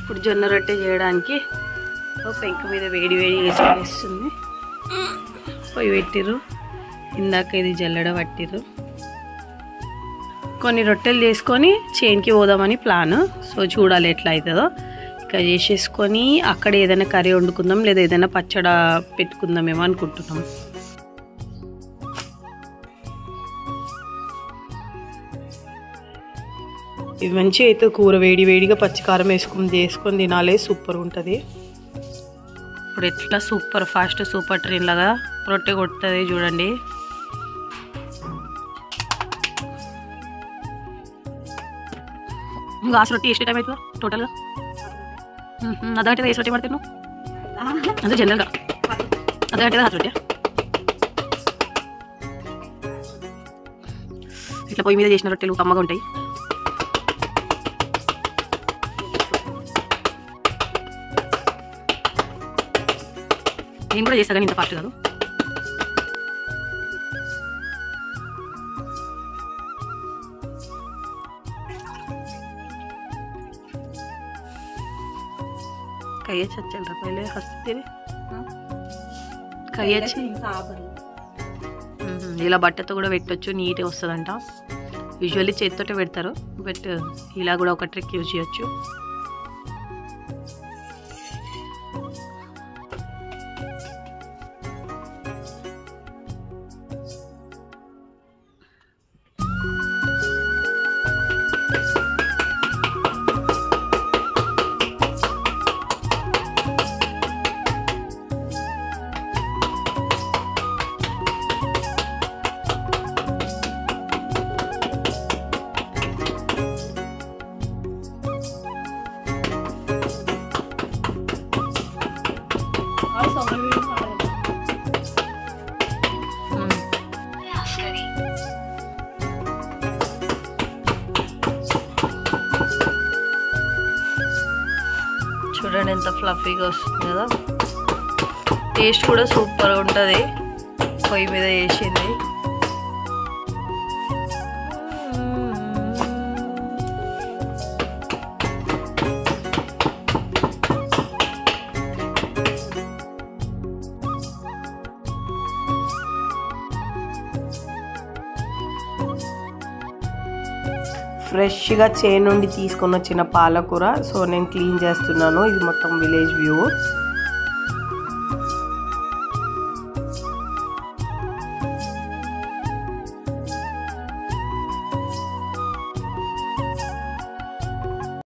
ఇప్పుడు జొన్న రొట్టె చేయడానికి పెంక మీద వేడి వేస్తుంది. పొయ్యి పెట్టిర్రు. ఇందాక ఇది జల్లెడ పట్టిర్రు. కొన్ని రొట్టెలు చేసుకొని చేనుకి పోదామని ప్లాన్. సో చూడాలి ఎట్లా అవుతుందో. ఇక చేసేసుకొని అక్కడ ఏదైనా కర్రీ వండుకుందాం, లేదా ఏదైనా పచ్చడి పెట్టుకుందామేమో అనుకుంటున్నాం. ఇది మంచిగా అయితే కూర వేడిగా పచ్చికారం వేసుకొని తినాలి. సూపర్ ఉంటుంది. ఇప్పుడు ఎట్లా సూపర్ ఫాస్ట్ సూపర్ ట్రైన్ లాగా రొట్టె కొడుతుంది చూడండి. గాసు రొట్టె ಎಷ್ಟು టైం అవుతుందా టోటల్గా? అర్ధగంట వేసి రొట్టె పడతాను అంటే జనరల్గా అర్ధగంట హాస్ రొట్టె. ఇట్లా పొయ్యి మీద చేసిన రొట్టెలు కమ్మగా ఉంటాయి. నేను కూడా చేస్తా కానీ ఇంత ఫాస్ట్ కాదు. కయ్యచ్చు చల్ పहले हंसते కయ్యచ్చు. ఇలా బట్టతో కూడా పెట్టొచ్చు, నీట్గా వస్తుందంట. యూజువల్లీ చేతితోటే పెడతారు, బట్ ఇలా కూడా ఒక ట్రిక్ యూజ్ చేయొచ్చు. చూడండి ఎంత ఫ్లఫీగా వస్తుంది కదా. టేస్ట్ కూడా సూపర్గా ఉంటుంది. పొయ్యి మీద వేసింది. ఫ్రెష్గా చేను నుండి తీసుకొని వచ్చిన పాలకూర. సో నేను క్లీన్ చేస్తున్నాను. ఇది మొత్తం విలేజ్ వ్యూ.